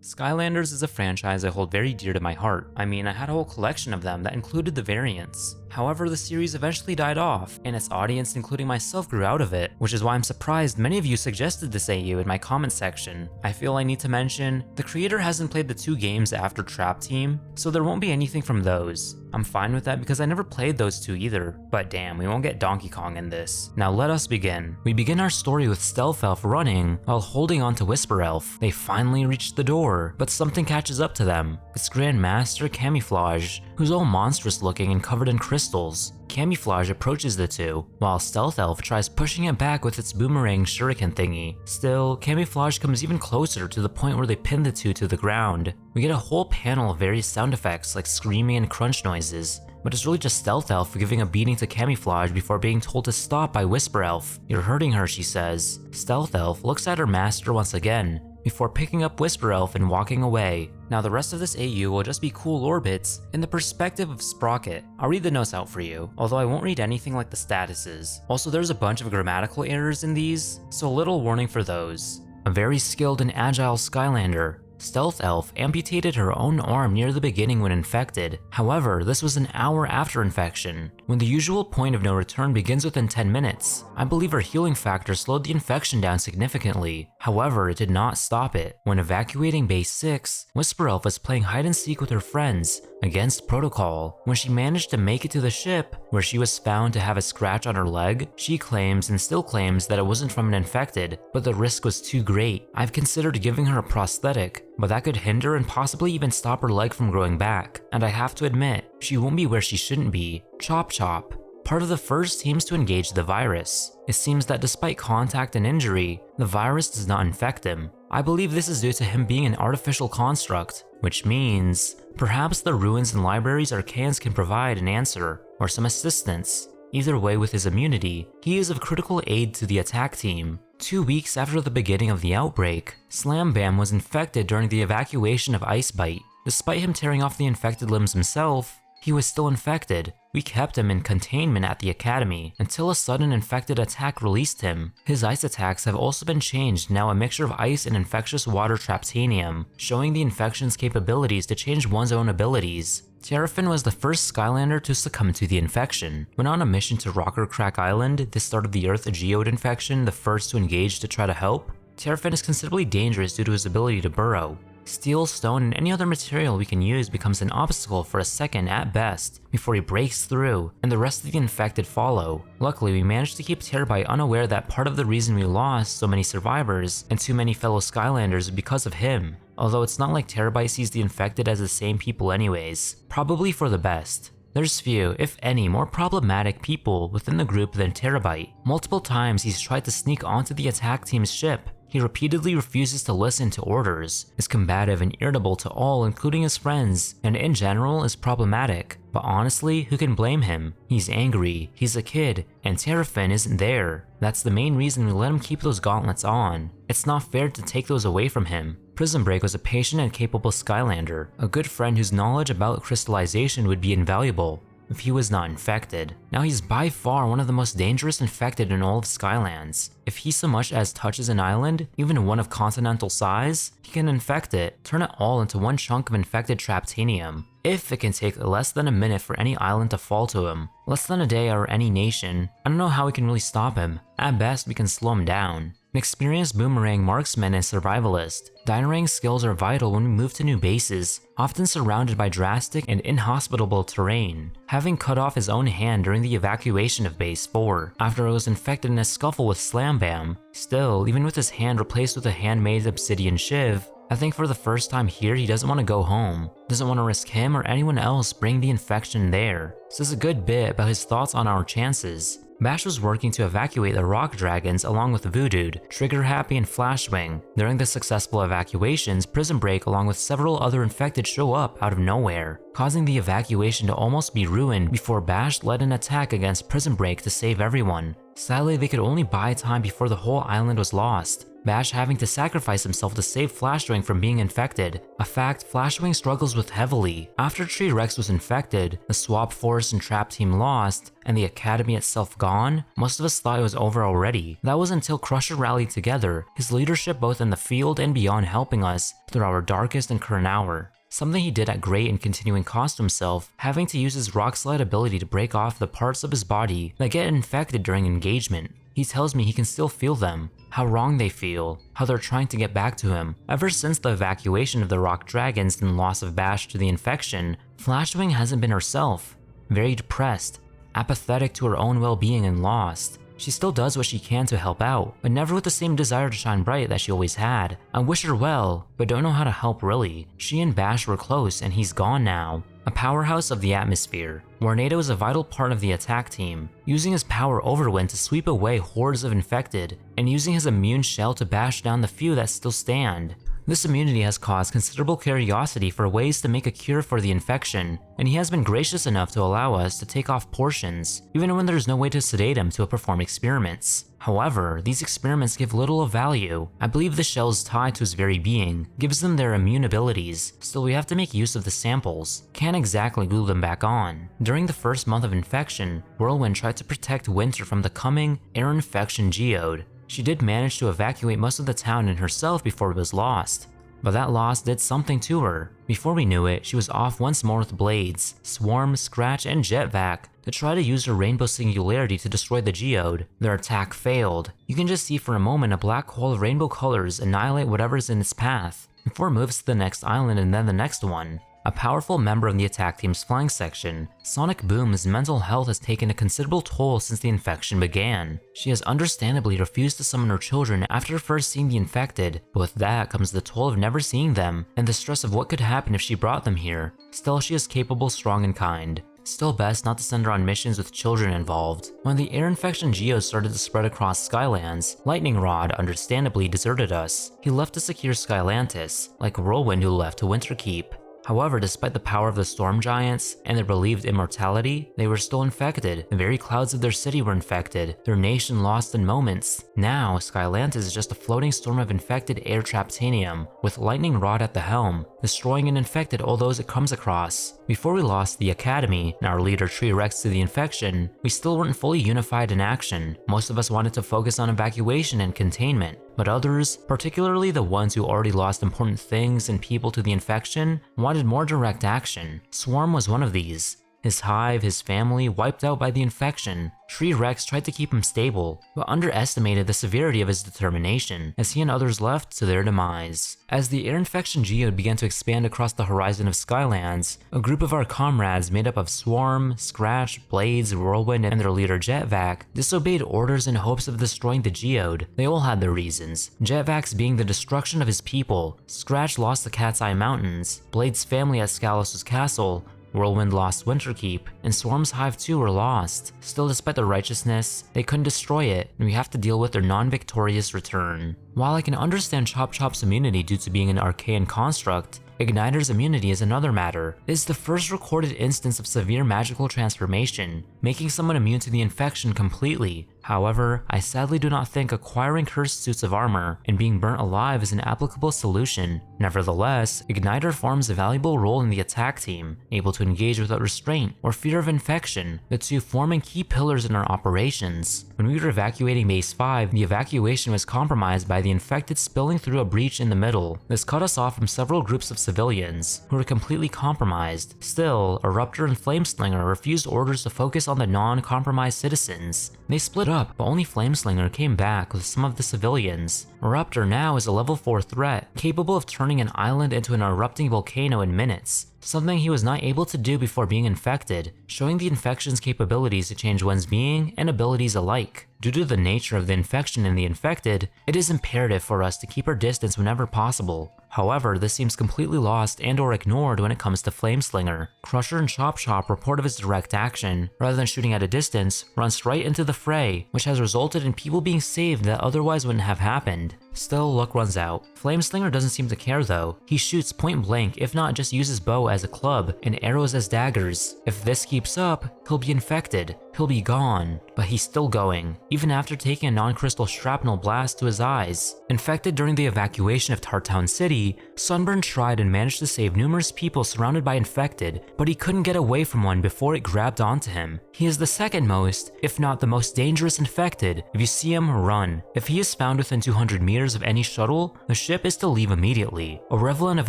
Skylanders is a franchise I hold very dear to my heart. I mean, I had a whole collection of them that included the variants. However, the series eventually died off, and its audience, including myself, grew out of it, which is why I'm surprised many of you suggested this AU in my comment section. I feel I need to mention, the creator hasn't played the 2 games after Trap Team, so there won't be anything from those. I'm fine with that because I never played those 2 either, but damn, we won't get Donkey Kong in this. Now let us begin. We begin our story with Stealth Elf running while holding on to Whisper Elf. They finally reach the door, but something catches up to them. It's Grand Master Camouflage, who's all monstrous looking and covered in crystals. Camouflage approaches the 2, while Stealth Elf tries pushing it back with its boomerang shuriken thingy. Still, Camouflage comes even closer to the point where they pin the 2 to the ground. We get a whole panel of various sound effects like screaming and crunch noises, but it's really just Stealth Elf giving a beating to Camouflage before being told to stop by Whisper Elf. "You're hurting her," she says. Stealth Elf looks at her master once again, before picking up Whisper Elf and walking away. Now the rest of this AU will just be cool lore bits in the perspective of Sprocket. I'll read the notes out for you, although I won't read anything like the statuses. Also, there's a bunch of grammatical errors in these, so a little warning for those. A very skilled and agile Skylander. Stealth Elf amputated her own arm near the beginning when infected. However, this was an hour after infection, when the usual point of no return begins within 10 minutes. I believe her healing factor slowed the infection down significantly. However, it did not stop it. When evacuating Base 6, Whisper Elf was playing hide and seek with her friends against protocol. When she managed to make it to the ship, where she was found to have a scratch on her leg, she claims and still claims that it wasn't from an infected, but the risk was too great. I've considered giving her a prosthetic, but that could hinder and possibly even stop her leg from growing back. And I have to admit, she won't be where she shouldn't be. Chop Chop, part of the first teams to engage the virus. It seems that despite contact and injury, the virus does not infect him. I believe this is due to him being an artificial construct, which means perhaps the ruins and libraries Archaeans can provide an answer or some assistance. Either way, with his immunity, he is of critical aid to the attack team. 2 weeks after the beginning of the outbreak, Slam Bam was infected during the evacuation of Ice Bite. Despite him tearing off the infected limbs himself, he was still infected. We kept him in containment at the academy until a sudden infected attack released him. His ice attacks have also been changed, now a mixture of ice and infectious water traptanium, showing the infection's capabilities to change one's own abilities. Terrafin was the first Skylander to succumb to the infection. When on a mission to Rocker Crack Island, the start of the Earth geode infection, the first to engage to try to help, Terrafin is considerably dangerous due to his ability to burrow. Steel, stone, and any other material we can use becomes an obstacle for a second at best before he breaks through, and the rest of the infected follow. Luckily, we managed to keep Terabyte unaware that part of the reason we lost so many survivors and too many fellow Skylanders is because of him. Although it's not like Terabyte sees the infected as the same people anyways. Probably for the best. There's few, if any, more problematic people within the group than Terabyte. Multiple times he's tried to sneak onto the attack team's ship. He repeatedly refuses to listen to orders, is combative and irritable to all including his friends, and in general is problematic. But honestly, who can blame him? He's angry, he's a kid, and Terrafin isn't there. That's the main reason we let him keep those gauntlets on. It's not fair to take those away from him. Prison Break was a patient and capable Skylander, a good friend whose knowledge about crystallization would be invaluable if he was not infected. Now he's by far one of the most dangerous infected in all of Skylands. If he so much as touches an island, even one of continental size, he can infect it, turn it all into one chunk of infected traptanium. If it can take less than a minute for any island to fall to him, less than a day or any nation, I don't know how we can really stop him. At best, we can slow him down. An experienced boomerang marksman and survivalist, Dynarang's skills are vital when we move to new bases, often surrounded by drastic and inhospitable terrain, having cut off his own hand during the evacuation of Base 4, after it was infected in a scuffle with Slam Bam. Still, even with his hand replaced with a handmade obsidian shiv, I think for the first time here he doesn't want to go home, doesn't want to risk him or anyone else bring the infection there. Says a good bit about his thoughts on our chances. Bash was working to evacuate the rock dragons along with Voodoo, Trigger Happy, and Flashwing. During the successful evacuations, Prison Break along with several other infected show up out of nowhere, causing the evacuation to almost be ruined before Bash led an attack against Prison Break to save everyone. Sadly, they could only buy time before the whole island was lost, Bash having to sacrifice himself to save Flashwing from being infected, a fact Flashwing struggles with heavily. After T-Rex was infected, the Swap Force and Trap Team lost, and the Academy itself gone, most of us thought it was over already. That was until Crusher rallied together, his leadership both in the field and beyond helping us through our darkest and current hour. Something he did at great and continuing cost to himself, having to use his Rock Slide ability to break off the parts of his body that get infected during engagement. He tells me he can still feel them, how wrong they feel, how they're trying to get back to him. Ever since the evacuation of the Rock Dragons and loss of Bash to the infection, Flashwing hasn't been herself. Very depressed, apathetic to her own well-being and lost. She still does what she can to help out, but never with the same desire to shine bright that she always had. I wish her well, but don't know how to help really. She and Bash were close and he's gone now. A powerhouse of the atmosphere, Warnado is a vital part of the attack team, using his power Overwind to sweep away hordes of infected, and using his immune shell to bash down the few that still stand. This immunity has caused considerable curiosity for ways to make a cure for the infection, and he has been gracious enough to allow us to take off portions, even when there's no way to sedate him to perform experiments. However, these experiments give little of value. I believe the shell's tied to his very being, gives them their immune abilities, still we have to make use of the samples. Can't exactly glue them back on. During the first month of infection, Whirlwind tried to protect Winter from the coming air infection geode. She did manage to evacuate most of the town and herself before it was lost. But that loss did something to her. Before we knew it, she was off once more with Blades, Swarm, Scratch, and Jetvac to try to use her Rainbow Singularity to destroy the geode. Their attack failed. You can just see for a moment a black hole of rainbow colors annihilate whatever's in its path, before it moves to the next island and then the next one. A powerful member of the attack team's flying section, Sonic Boom's mental health has taken a considerable toll since the infection began. She has understandably refused to summon her children after first seeing the infected, but with that comes the toll of never seeing them and the stress of what could happen if she brought them here. Still, she is capable, strong, and kind. Still best not to send her on missions with children involved. When the air infection geode started to spread across Skylands, Lightning Rod understandably deserted us. He left to secure Skylantis, like Whirlwind who left to Winterkeep. However, despite the power of the storm giants and their believed immortality, they were still infected. The very clouds of their city were infected, their nation lost in moments. Now, Skylantis is just a floating storm of infected air traptanium, with Lightning Rod at the helm, destroying and infected all those it comes across. Before we lost the Academy and our leader T-Rex to the infection, we still weren't fully unified in action. Most of us wanted to focus on evacuation and containment, but others, particularly the ones who already lost important things and people to the infection, wanted more direct action. Swarm was one of these. His hive, his family, wiped out by the infection. T-Rex tried to keep him stable, but underestimated the severity of his determination as he and others left to their demise. As the air infection geode began to expand across the horizon of Skylands, a group of our comrades made up of Swarm, Scratch, Blades, Whirlwind, and their leader Jetvac disobeyed orders in hopes of destroying the geode. They all had their reasons, Jetvac's being the destruction of his people, Scratch lost the Cat's Eye Mountains, Blades' family at Scalos' castle, Whirlwind lost Winterkeep, and Swarm's hive too were lost. Still, despite their righteousness, they couldn't destroy it, and we have to deal with their non-victorious return. While I can understand Chop Chop's immunity due to being an arcane construct, Igniter's immunity is another matter. It is the first recorded instance of severe magical transformation, making someone immune to the infection completely. However, I sadly do not think acquiring cursed suits of armor and being burnt alive is an applicable solution. Nevertheless, Igniter forms a valuable role in the attack team, able to engage without restraint or fear of infection, the two forming key pillars in our operations. When we were evacuating Base 5, the evacuation was compromised by the infected spilling through a breach in the middle. This cut us off from several groups of civilians, who were completely compromised. Still, Eruptor and Flameslinger refused orders to focus on the non-compromised citizens. They split up, but only Flameslinger came back with some of the civilians. Eruptor now is a level 4 threat, capable of turning an island into an erupting volcano in minutes, something he was not able to do before being infected, showing the infection's capabilities to change one's being and abilities alike. Due to the nature of the infection in the infected, it is imperative for us to keep our distance whenever possible. However, this seems completely lost and or ignored when it comes to Flameslinger. Crusher and Chop Chop report of his direct action, rather than shooting at a distance, runs right into the fray, which has resulted in people being saved that otherwise wouldn't have happened. Still, luck runs out. Flameslinger doesn't seem to care though. He shoots point blank, if not just uses bow as a club and arrows as daggers. If this keeps up, he'll be infected. He'll be gone. But he's still going, even after taking a non-crystal shrapnel blast to his eyes. Infected during the evacuation of Tartown City, Sunburn tried and managed to save numerous people surrounded by infected, but he couldn't get away from one before it grabbed onto him. He is the second most, if not the most dangerous infected. If you see him, run. If he is found within 200 meters of any shuttle, the ship is to leave immediately. A Revelant of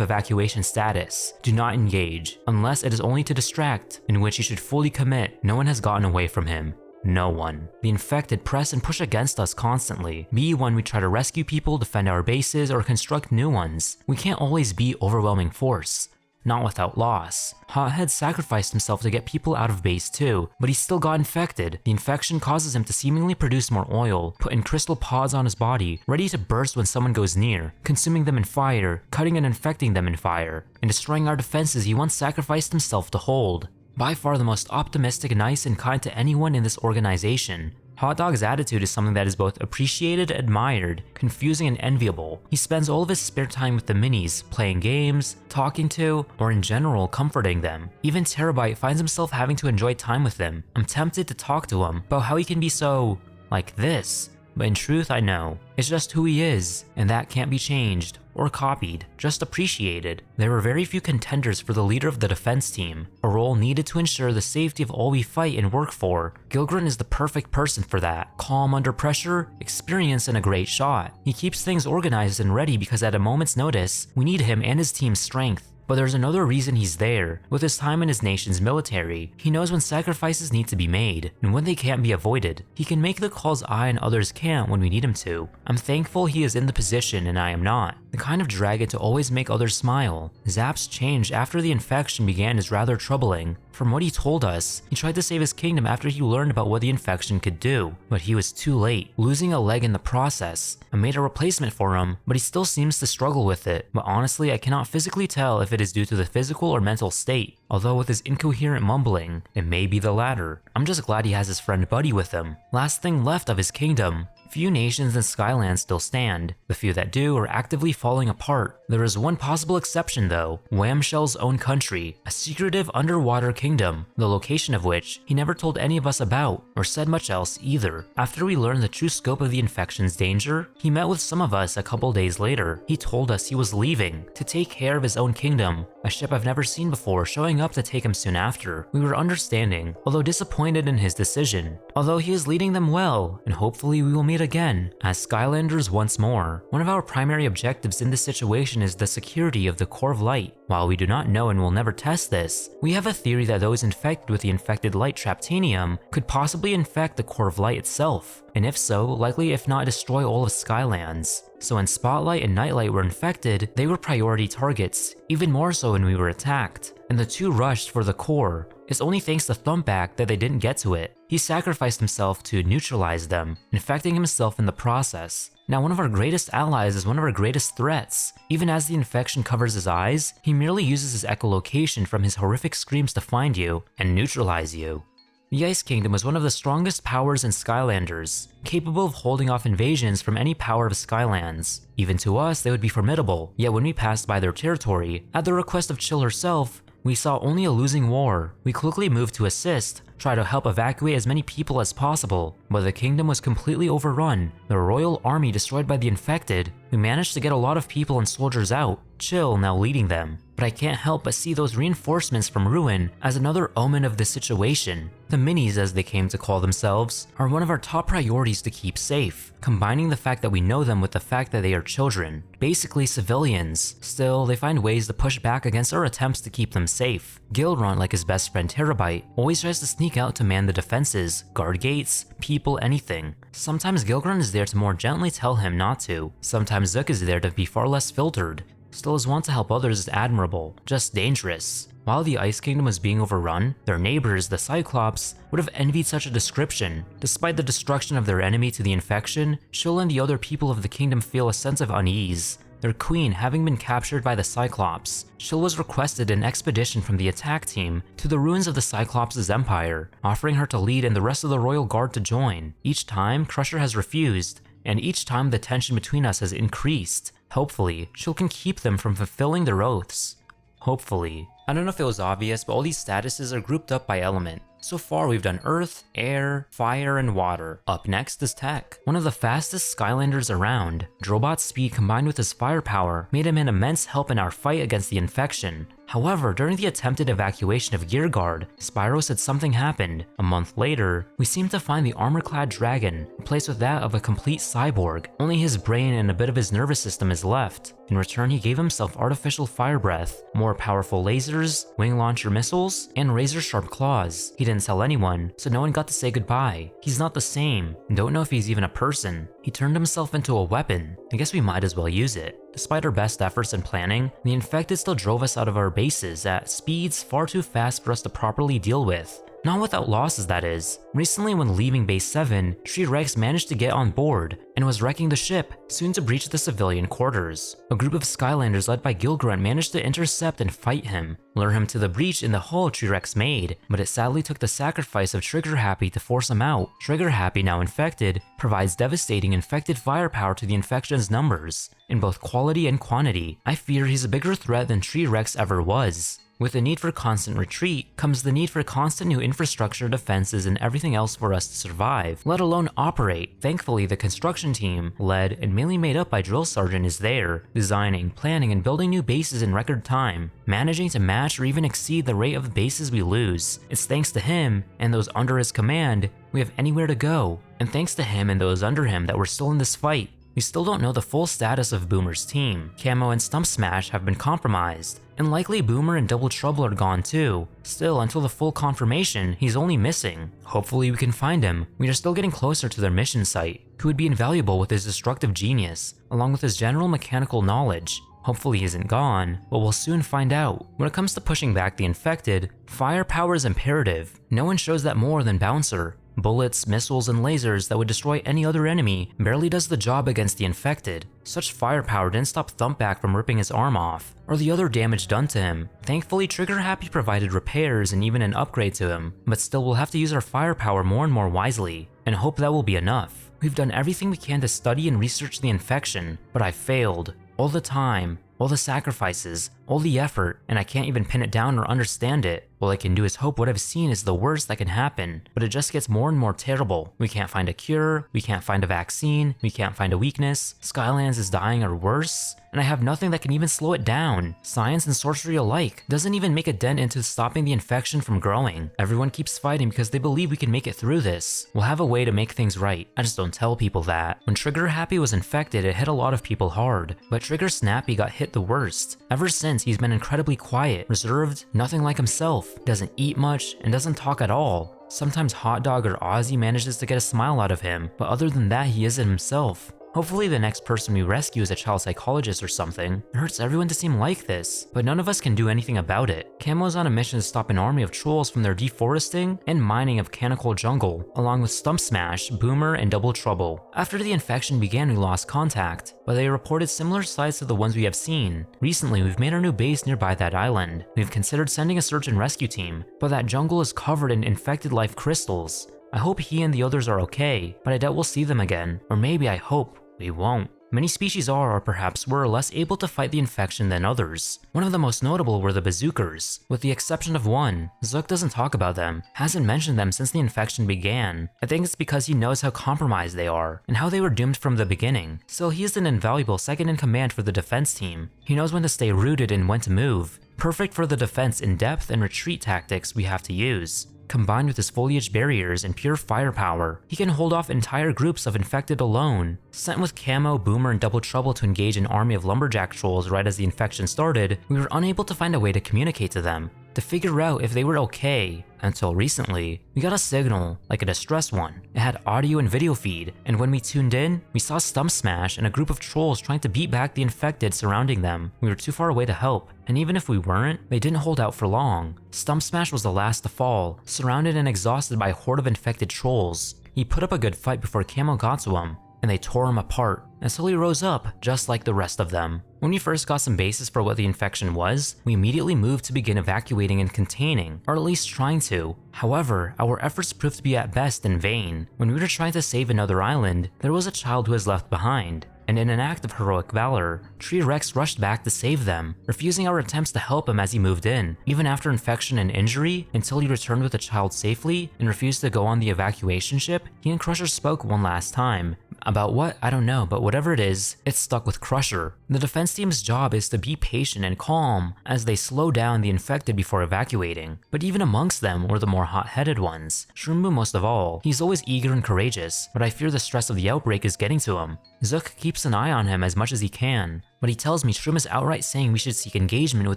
evacuation status. Do not engage, unless it is only to distract, in which he should fully commit. No one has gotten away from him. No one. The infected press and push against us constantly. Be when we try to rescue people, defend our bases, or construct new ones. We can't always be overwhelming force. Not without loss. Hothead sacrificed himself to get people out of base too, but he still got infected. The infection causes him to seemingly produce more oil, put in crystal pods on his body, ready to burst when someone goes near, consuming them in fire, cutting and infecting them in fire, and destroying our defenses he once sacrificed himself to hold. By far the most optimistic, nice, and kind to anyone in this organization. Hot Dog's attitude is something that is both appreciated, admired, confusing, and enviable. He spends all of his spare time with the minis, playing games, talking to, or in general, comforting them. Even Terabyte finds himself having to enjoy time with them. I'm tempted to talk to him about how he can be so, like this. But in truth, I know. It's just who he is, and that can't be changed or copied, just appreciated. There were very few contenders for the leader of the defense team, a role needed to ensure the safety of all we fight and work for. Gilgren is the perfect person for that. Calm under pressure, experience, and a great shot. He keeps things organized and ready because at a moment's notice, we need him and his team's strength. But there's another reason he's there. With his time in his nation's military, he knows when sacrifices need to be made, and when they can't be avoided. He can make the calls I and others can't when we need him to. I'm thankful he is in the position and I am not. The kind of dragon to always make others smile. Zap's change after the infection began is rather troubling. From what he told us, he tried to save his kingdom after he learned about what the infection could do, but he was too late, losing a leg in the process. I made a replacement for him, but he still seems to struggle with it. But honestly, I cannot physically tell if it is due to the physical or mental state. Although with his incoherent mumbling, it may be the latter. I'm just glad he has his friend Buddy with him. Last thing left of his kingdom. Few nations in Skylands still stand. The few that do are actively falling apart. There is one possible exception though, Whamshell's own country, a secretive underwater kingdom, the location of which he never told any of us about, or said much else either. After we learned the true scope of the infection's danger, he met with some of us a couple days later. He told us he was leaving to take care of his own kingdom, a ship I've never seen before showing up to take him soon after. We were understanding, although disappointed in his decision. Although he is leading them well, and hopefully we will meet again as Skylanders once more. One of our primary objectives in this situation is the security of the Core of Light. While we do not know and will never test this, we have a theory that those infected with the infected light Traptanium could possibly infect the Core of Light itself, and if so, likely if not destroy all of Skylands. So when Spotlight and Nightlight were infected, they were priority targets, even more so when we were attacked. And the two rushed for the core. It's only thanks to Thumpback that they didn't get to it. He sacrificed himself to neutralize them, infecting himself in the process. Now one of our greatest allies is one of our greatest threats. Even as the infection covers his eyes, he merely uses his echolocation from his horrific screams to find you and neutralize you. The Ice Kingdom was one of the strongest powers in Skylanders, capable of holding off invasions from any power of Skylands. Even to us, they would be formidable, yet when we passed by their territory, at the request of Chill herself, we saw only a losing war. We quickly moved to assist, try to help evacuate as many people as possible, but the kingdom was completely overrun, the royal army destroyed by the infected. We managed to get a lot of people and soldiers out, Chill now leading them. But I can't help but see those reinforcements from Ruin as another omen of this situation. The minis, as they came to call themselves, are one of our top priorities to keep safe, combining the fact that we know them with the fact that they are children, basically civilians. Still, they find ways to push back against our attempts to keep them safe. Gilrunt, like his best friend Terabyte, always tries to sneak out to man the defenses, guard gates, people, anything. Sometimes Gilgrunt is there to more gently tell him not to. Sometimes Zook is there to be far less filtered. Still, his want to help others is admirable, just dangerous. While the Ice Kingdom was being overrun, their neighbors, the Cyclops, would have envied such a description. Despite the destruction of their enemy to the infection, Chill and the other people of the kingdom feel a sense of unease. Their queen having been captured by the Cyclops, Chill was requested an expedition from the attack team to the ruins of the Cyclops' empire, offering her to lead and the rest of the royal guard to join. Each time, Crusher has refused, and each time the tension between us has increased. Hopefully, she can keep them from fulfilling their oaths. Hopefully. I don't know if it was obvious, but all these statuses are grouped up by element. So far we've done earth, air, fire, and water. Up next is tech. One of the fastest Skylanders around, Drobot's speed combined with his firepower made him an immense help in our fight against the infection. However, during the attempted evacuation of Gearguard, Spyro said something happened. A month later, we seem to find the armor-clad dragon, replaced with that of a complete cyborg. Only his brain and a bit of his nervous system is left. In return, he gave himself artificial fire breath, more powerful lasers, wing launcher missiles, and razor-sharp claws. He didn't tell anyone, so no one got to say goodbye. He's not the same, and don't know if he's even a person. He turned himself into a weapon. I guess we might as well use it. Despite our best efforts and planning, the infected still drove us out of our bases at speeds far too fast for us to properly deal with. Not without losses, that is. Recently, when leaving Base 7, T-Rex managed to get on board and was wrecking the ship, soon to breach the civilian quarters. A group of Skylanders led by Gilgrunt managed to intercept and fight him, lure him to the breach in the hull T-Rex made, but it sadly took the sacrifice of Trigger Happy to force him out. Trigger Happy, now infected, provides devastating infected firepower to the infection's numbers, in both quality and quantity. I fear he's a bigger threat than T-Rex ever was. With the need for constant retreat comes the need for constant new infrastructure, defenses, and everything else for us to survive, let alone operate. Thankfully, the construction team, led and mainly made up by Drill Sergeant, is there, designing, planning, and building new bases in record time, managing to match or even exceed the rate of bases we lose. It's thanks to him, and those under his command, we have anywhere to go. And thanks to him and those under him that we're still in this fight. We still don't know the full status of Boomer's team. Camo and Stump Smash have been compromised, and likely Boomer and Double Trouble are gone too. Still, until the full confirmation, he's only missing. Hopefully we can find him. We are still getting closer to their mission site. He would be invaluable with his destructive genius, along with his general mechanical knowledge. Hopefully he isn't gone, but we'll soon find out. When it comes to pushing back the infected, firepower is imperative. No one shows that more than Bouncer. Bullets, missiles, and lasers that would destroy any other enemy barely does the job against the infected. Such firepower didn't stop Thumpback from ripping his arm off, or the other damage done to him. Thankfully, Trigger Happy provided repairs and even an upgrade to him, but still we'll have to use our firepower more and more wisely, and hope that will be enough. We've done everything we can to study and research the infection, but I failed. All the time, all the sacrifices, all the effort, and I can't even pin it down or understand it. All I can do is hope what I've seen is the worst that can happen, but it just gets more and more terrible. We can't find a cure, we can't find a vaccine, we can't find a weakness, Skylands is dying or worse, and I have nothing that can even slow it down. Science and sorcery alike doesn't even make a dent into stopping the infection from growing. Everyone keeps fighting because they believe we can make it through this. We'll have a way to make things right. I just don't tell people that. When Trigger Happy was infected, it hit a lot of people hard, but Trigger Snappy got hit the worst. Ever since, he's been incredibly quiet, reserved, nothing like himself, doesn't eat much, and doesn't talk at all. Sometimes Hot Dog or Ozzy manages to get a smile out of him, but other than that, he isn't himself. Hopefully the next person we rescue is a child psychologist or something. It hurts everyone to seem like this, but none of us can do anything about it. Camo's on a mission to stop an army of trolls from their deforesting and mining of Canical Jungle, along with Stump Smash, Boomer, and Double Trouble. After the infection began, we lost contact, but they reported similar sites to the ones we have seen. Recently, we've made our new base nearby that island. We've considered sending a search and rescue team, but that jungle is covered in infected life crystals. I hope he and the others are okay, but I doubt we'll see them again, or maybe I hope we won't. Many species are, or perhaps were, less able to fight the infection than others. One of the most notable were the Bazzookers, with the exception of one. Zook doesn't talk about them, hasn't mentioned them since the infection began. I think it's because he knows how compromised they are, and how they were doomed from the beginning. Still, he is an invaluable second in command for the defense team. He knows when to stay rooted and when to move. Perfect for the defense in depth and retreat tactics we have to use. Combined with his foliage barriers and pure firepower, he can hold off entire groups of infected alone. Sent with Camo, Boomer, and Double Trouble to engage an army of lumberjack trolls right as the infection started, we were unable to find a way to communicate to them, to figure out if they were okay. Until recently, we got a signal, like a distress one. It had audio and video feed, and when we tuned in, we saw Stump Smash and a group of trolls trying to beat back the infected surrounding them. We were too far away to help, and even if we weren't, they didn't hold out for long. Stump Smash was the last to fall, surrounded and exhausted by a horde of infected trolls. He put up a good fight before Camo got to him, and they tore him apart until he rose up just like the rest of them. When we first got some basis for what the infection was, we immediately moved to begin evacuating and containing, or at least trying to. However, our efforts proved to be at best in vain. When we were trying to save another island, there was a child who was left behind, and in an act of heroic valor, Tree Rex rushed back to save them, refusing our attempts to help him as he moved in, even after infection and injury, until he returned with the child safely and refused to go on the evacuation ship. He and Crusher spoke one last time. About what? I don't know, but whatever it is, it's stuck with Crusher. The defense team's job is to be patient and calm as they slow down the infected before evacuating. But even amongst them were the more hot-headed ones. Shroombu most of all. He's always eager and courageous, but I fear the stress of the outbreak is getting to him. Zook keeps an eye on him as much as he can, but he tells me Shroom is outright saying we should seek engagement with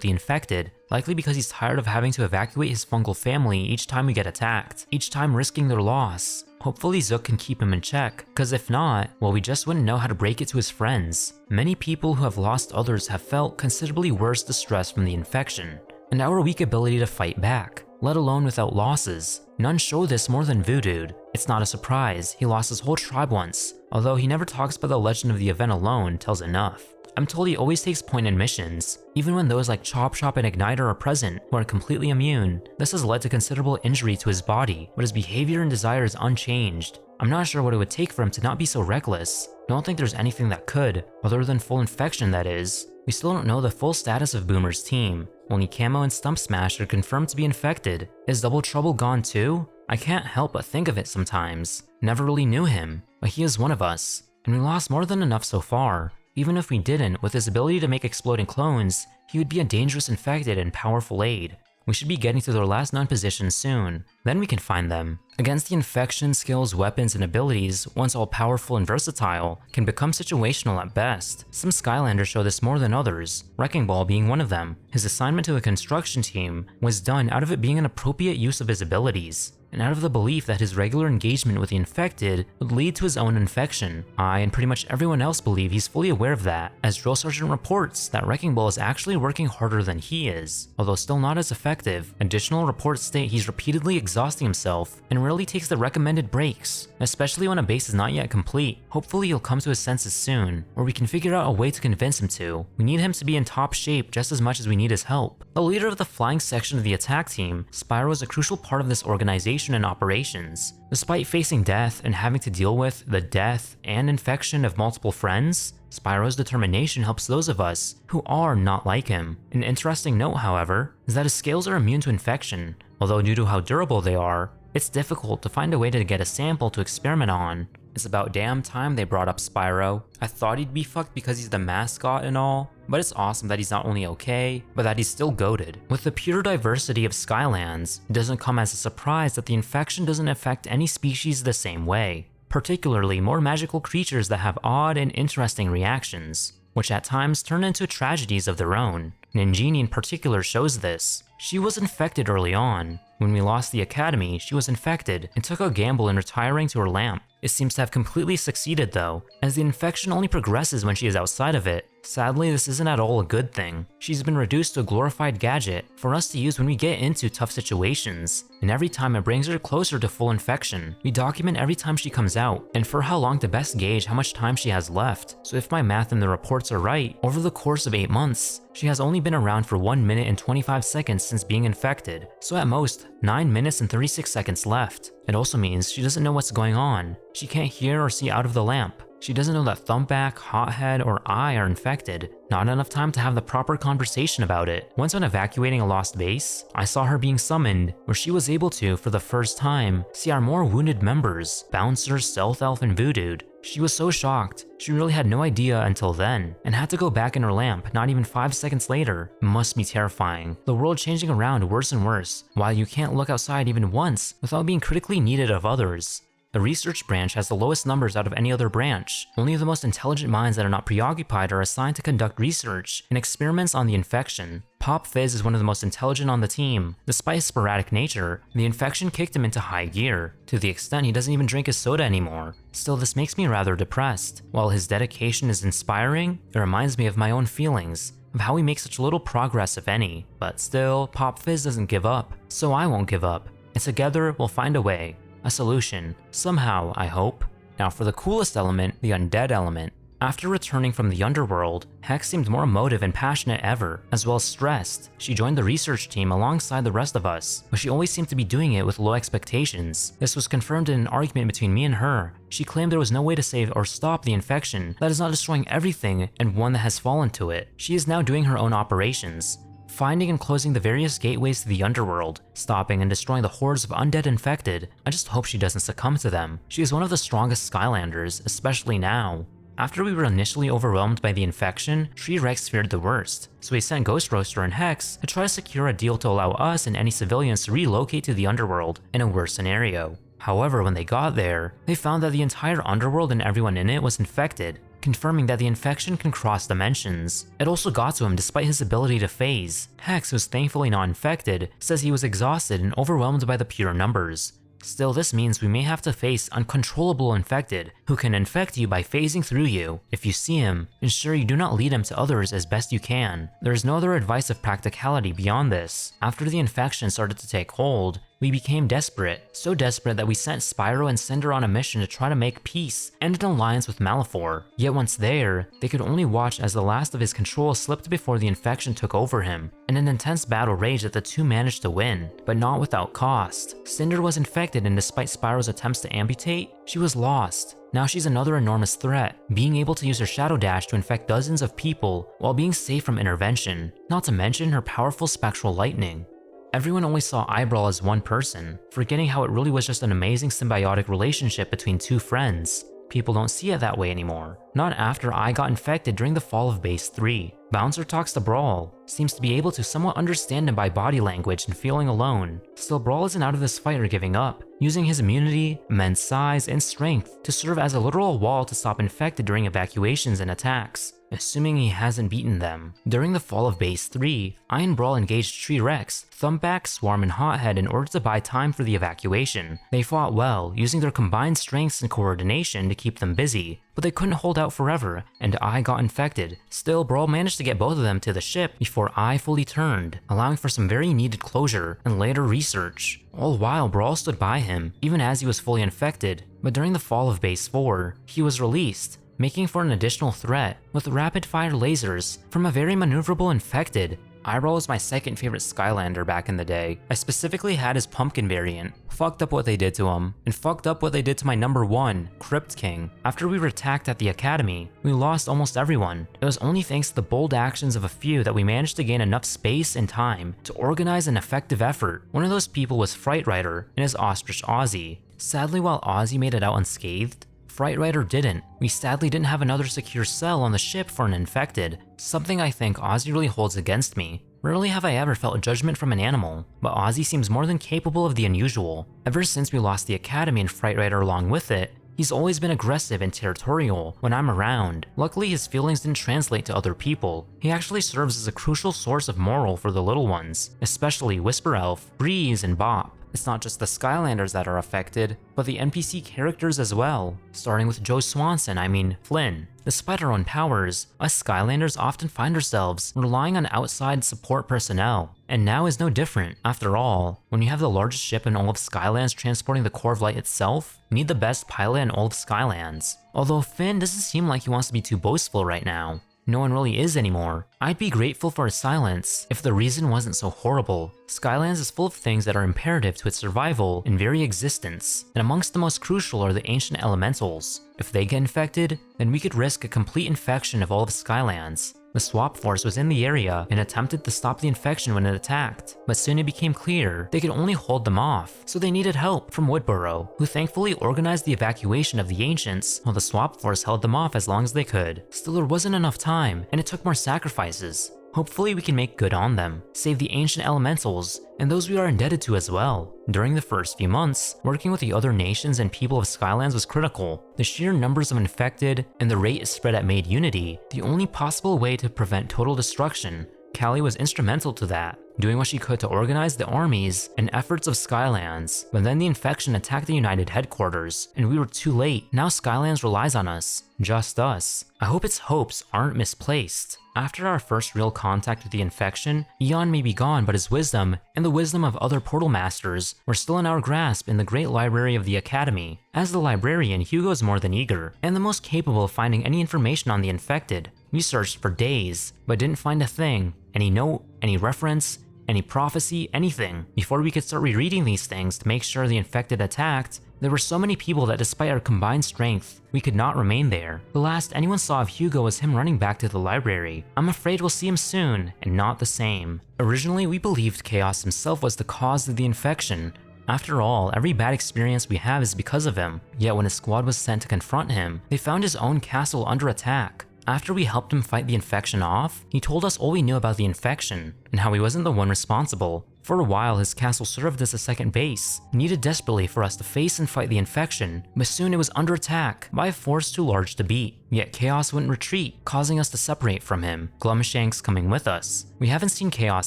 the infected, likely because he's tired of having to evacuate his fungal family each time we get attacked, each time risking their loss. Hopefully Zook can keep him in check, cause if not, well, we just wouldn't know how to break it to his friends. Many people who have lost others have felt considerably worse distress from the infection, and our weak ability to fight back, let alone without losses. None show this more than Voodoo. It's not a surprise, he lost his whole tribe once, although he never talks about the legend of the event alone tells enough. I'm told he always takes point in missions, even when those like Chop Chop and Igniter are present, who are completely immune. This has led to considerable injury to his body, but his behavior and desire is unchanged. I'm not sure what it would take for him to not be so reckless. Don't think there's anything that could, other than full infection that is. We still don't know the full status of Boomer's team. Only Camo and Stump Smash are confirmed to be infected. Is Double Trouble gone too? I can't help but think of it sometimes. Never really knew him, but he is one of us, and we lost more than enough so far. Even if we didn't, with his ability to make exploding clones, he would be a dangerous infected and powerful aid. We should be getting to their last known positions soon, then we can find them. Against the infection, skills, weapons, and abilities, once all powerful and versatile, can become situational at best. Some Skylanders show this more than others, Wrecking Ball being one of them. His assignment to the construction team was done out of it being an appropriate use of his abilities, and out of the belief that his regular engagement with the infected would lead to his own infection. I and pretty much everyone else believe he's fully aware of that, as Drill Sergeant reports that Wrecking Ball is actually working harder than he is, although still not as effective. Additional reports state he's repeatedly exhausting himself and rarely takes the recommended breaks, especially when a base is not yet complete. Hopefully he'll come to his senses soon, or we can figure out a way to convince him to. We need him to be in top shape just as much as we need his help. The leader of the flying section of the attack team, Spyro is a crucial part of this organization and operations. Despite facing death and having to deal with the death and infection of multiple friends, Spyro's determination helps those of us who are not like him. An interesting note, however, is that his scales are immune to infection, although due to how durable they are, it's difficult to find a way to get a sample to experiment on. It's about damn time they brought up Spyro. I thought he'd be fucked because he's the mascot and all, but it's awesome that he's not only okay, but that he's still goated. With the pure diversity of Skylands, it doesn't come as a surprise that the infection doesn't affect any species the same way, particularly more magical creatures that have odd and interesting reactions, which at times turn into tragedies of their own. Ninjini in particular shows this. She was infected early on. When we lost the academy, she was infected and took a gamble in retiring to her lamp. It seems to have completely succeeded though, as the infection only progresses when she is outside of it. Sadly, this isn't at all a good thing. She's been reduced to a glorified gadget for us to use when we get into tough situations, and every time it brings her closer to full infection. We document every time she comes out, and for how long to best gauge how much time she has left. So if my math and the reports are right, over the course of 8 months, she has only been around for 1 minute and 25 seconds since being infected, so at most, 9 minutes and 36 seconds left. It also means she doesn't know what's going on. She can't hear or see out of the lamp. She doesn't know that Thumpback, Hothead, or I are infected. Not enough time to have the proper conversation about it. Once when evacuating a lost base, I saw her being summoned, where she was able to, for the first time, see our more wounded members, Bouncer, Stealth Elf, and Voodoo. She was so shocked, she really had no idea until then, and had to go back in her lamp not even 5 seconds later. It must be terrifying. The world changing around worse and worse, while you can't look outside even once without being critically needed of others. The research branch has the lowest numbers out of any other branch. Only the most intelligent minds that are not preoccupied are assigned to conduct research and experiments on the infection. Pop Fizz is one of the most intelligent on the team. Despite his sporadic nature, the infection kicked him into high gear, to the extent he doesn't even drink his soda anymore. Still, this makes me rather depressed. While his dedication is inspiring, it reminds me of my own feelings, of how we make such little progress if any. But still, Pop Fizz doesn't give up, so I won't give up. And together, we'll find a way. A solution. Somehow, I hope. Now for the coolest element, the undead element. After returning from the underworld, Hex seemed more emotive and passionate ever, as well as stressed. She joined the research team alongside the rest of us, but she always seemed to be doing it with low expectations. This was confirmed in an argument between me and her. She claimed there was no way to save or stop the infection that is not destroying everything and one that has fallen to it. She is now doing her own operations, finding and closing the various gateways to the underworld, stopping and destroying the hordes of undead infected. I just hope she doesn't succumb to them. She is one of the strongest Skylanders, especially now. After we were initially overwhelmed by the infection, Tree Rex feared the worst, so he sent Ghost Roaster and Hex to try to secure a deal to allow us and any civilians to relocate to the underworld in a worse scenario. However, when they got there, they found that the entire underworld and everyone in it was infected, confirming that the infection can cross dimensions. It also got to him despite his ability to phase. Hex, who was thankfully not infected, says he was exhausted and overwhelmed by the pure numbers. Still, this means we may have to face uncontrollable infected, who can infect you by phasing through you. If you see him, ensure you do not lead him to others as best you can. There is no other advice of practicality beyond this. After the infection started to take hold, we became desperate, so desperate that we sent Spyro and Cinder on a mission to try to make peace and an alliance with Malefor. Yet once there, they could only watch as the last of his control slipped before the infection took over him. In an intense battle rage that the two managed to win, but not without cost. Cinder was infected, and despite Spyro's attempts to amputate, she was lost. Now she's another enormous threat, being able to use her Shadow Dash to infect dozens of people while being safe from intervention, not to mention her powerful spectral lightning. Everyone only saw Eyebrawl as one person, forgetting how it really was just an amazing symbiotic relationship between two friends. People don't see it that way anymore. Not after I got infected during the fall of Base 3. Bouncer talks to Brawl, seems to be able to somewhat understand him by body language and feeling alone. Still, Brawl isn't out of this fight or giving up, using his immunity, immense size, and strength to serve as a literal wall to stop infected during evacuations and attacks, assuming he hasn't beaten them. During the fall of Base 3, I and Brawl engaged Tree Rex, Thumpback, Swarm, and Hothead in order to buy time for the evacuation. They fought well, using their combined strengths and coordination to keep them busy, but they couldn't hold out forever, and I got infected. Still, Brawl managed to get both of them to the ship before I fully turned, allowing for some very needed closure and later research. All while Brawl stood by him, even as he was fully infected. But during the fall of Base 4, he was released, making for an additional threat with rapid-fire lasers from a very maneuverable infected. Eyebrawl was my second favorite Skylander back in the day. I specifically had his pumpkin variant. Fucked up what they did to him, and fucked up what they did to my number 1, Crypt King. After we were attacked at the academy, we lost almost everyone. It was only thanks to the bold actions of a few that we managed to gain enough space and time to organize an effective effort. One of those people was Fright Rider and his ostrich Ozzy. Sadly, while Ozzy made it out unscathed, Fright Rider didn't. We sadly didn't have another secure cell on the ship for an infected, something I think Ozzy really holds against me. Rarely have I ever felt judgment from an animal, but Ozzy seems more than capable of the unusual. Ever since we lost the academy and Fright Rider along with it, he's always been aggressive and territorial when I'm around. Luckily, his feelings didn't translate to other people. He actually serves as a crucial source of moral for the little ones, especially Whisper Elf, Breeze, and Bop. It's not just the Skylanders that are affected, but the NPC characters as well. Starting with Joe Swanson, Flynn. Despite our own powers, us Skylanders often find ourselves relying on outside support personnel. And now is no different. After all, when you have the largest ship in all of Skylands transporting the Core of Light itself, you need the best pilot in all of Skylands. Although Finn doesn't seem like he wants to be too boastful right now. No one really is anymore. I'd be grateful for his silence if the reason wasn't so horrible. Skylands is full of things that are imperative to its survival and very existence, and amongst the most crucial are the ancient elementals. If they get infected, then we could risk a complete infection of all of Skylands. The Swap Force was in the area and attempted to stop the infection when it attacked, but soon it became clear they could only hold them off, so they needed help from Woodboro, who thankfully organized the evacuation of the Ancients while the Swap Force held them off as long as they could. Still, there wasn't enough time, and it took more sacrifices. Hopefully we can make good on them, save the ancient elementals, and those we are indebted to as well. During the first few months, working with the other nations and people of Skylands was critical. The sheer numbers of infected and the rate it spread at made unity the only possible way to prevent total destruction. Callie was instrumental to that, doing what she could to organize the armies and efforts of Skylands. But then the infection attacked the United headquarters, and we were too late. Now Skylands relies on us. Just us. I hope its hopes aren't misplaced. After our first real contact with the infection, Eon may be gone, but his wisdom, and the wisdom of other portal masters, were still in our grasp in the great library of the Academy. As the librarian, Hugo is more than eager, and the most capable of finding any information on the infected. We searched for days, but didn't find a thing, any note, any reference, any prophecy, anything. Before we could start rereading these things to make sure the infected attacked, there were so many people that despite our combined strength, we could not remain there. The last anyone saw of Hugo was him running back to the library. I'm afraid we'll see him soon, and not the same. Originally, we believed Chaos himself was the cause of the infection. After all, every bad experience we have is because of him. Yet when his squad was sent to confront him, they found his own castle under attack. After we helped him fight the infection off, he told us all we knew about the infection, and how he wasn't the one responsible. For a while, his castle served as a second base. He needed desperately for us to face and fight the infection, but soon it was under attack by a force too large to beat. Yet Chaos wouldn't retreat, causing us to separate from him, Glumshanks coming with us. We haven't seen Chaos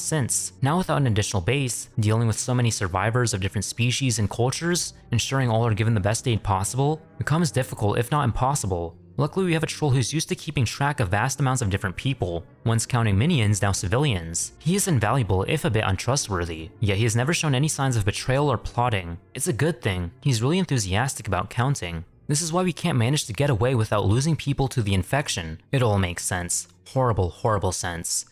since. Now without an additional base, dealing with so many survivors of different species and cultures, ensuring all are given the best aid possible, becomes difficult if not impossible. Luckily, we have a troll who's used to keeping track of vast amounts of different people, once counting minions, now civilians. He is invaluable if a bit untrustworthy, yet he has never shown any signs of betrayal or plotting. It's a good thing. He's really enthusiastic about counting. This is why we can't manage to get away without losing people to the infection. It all makes sense. Horrible, horrible sense.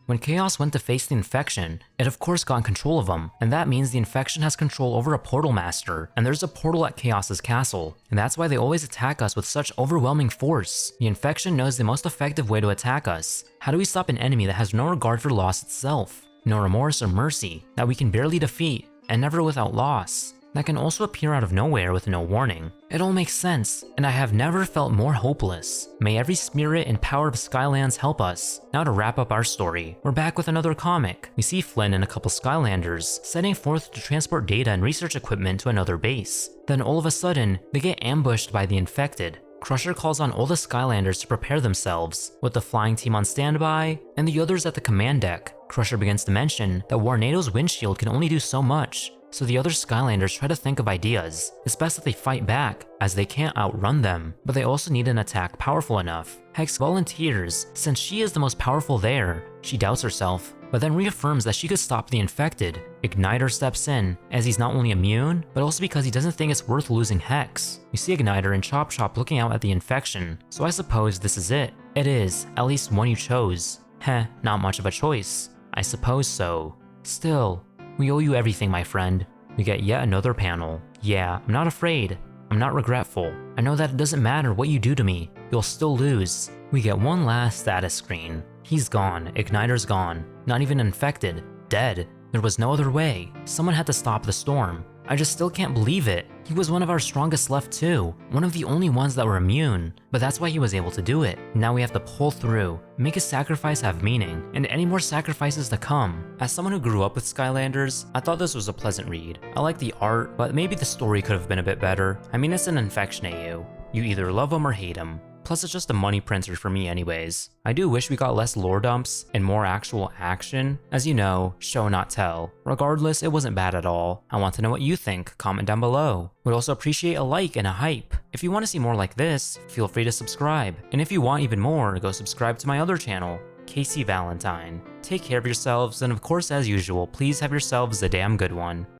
When Chaos went to face the infection, it of course got in control of him, and that means the infection has control over a portal master, and there's a portal at Chaos's castle, and that's why they always attack us with such overwhelming force. The infection knows the most effective way to attack us. How do we stop an enemy that has no regard for loss itself? No remorse or mercy, that we can barely defeat, and never without loss? That can also appear out of nowhere with no warning. It all makes sense, and I have never felt more hopeless. May every spirit and power of Skylands help us. Now to wrap up our story, we're back with another comic. We see Flynn and a couple Skylanders setting forth to transport data and research equipment to another base. Then all of a sudden, they get ambushed by the infected. Crusher calls on all the Skylanders to prepare themselves, with the flying team on standby, and the others at the command deck. Crusher begins to mention that Warnado's windshield can only do so much, so the other Skylanders try to think of ideas. It's best that they fight back, as they can't outrun them, but they also need an attack powerful enough. Hex volunteers, since she is the most powerful there. She doubts herself, but then reaffirms that she could stop the infected. Igniter steps in, as he's not only immune, but also because he doesn't think it's worth losing Hex. We see Igniter and Chop Chop looking out at the infection, so I suppose this is it. It is, at least one you chose. Heh, not much of a choice. I suppose so. Still, we owe you everything, my friend. We get yet another panel. Yeah, I'm not afraid. I'm not regretful. I know that it doesn't matter what you do to me, you'll still lose. We get one last status screen. He's gone, Igniter's gone. Not even infected, dead. There was no other way. Someone had to stop the storm. I just still can't believe it. He was one of our strongest left too, one of the only ones that were immune, but that's why he was able to do it. Now we have to pull through, make his sacrifice have meaning, and any more sacrifices to come. As someone who grew up with Skylanders, I thought this was a pleasant read. I like the art, but maybe the story could have been a bit better. I mean, it's an infection AU. You either love him or hate him. Plus it's just a money printer for me anyways. I do wish we got less lore dumps and more actual action. As you know, show not tell. Regardless, it wasn't bad at all. I want to know what you think, comment down below. Would also appreciate a like and a hype. If you want to see more like this, feel free to subscribe. And if you want even more, go subscribe to my other channel, Casey Valentine. Take care of yourselves, and of course as usual, please have yourselves a damn good one.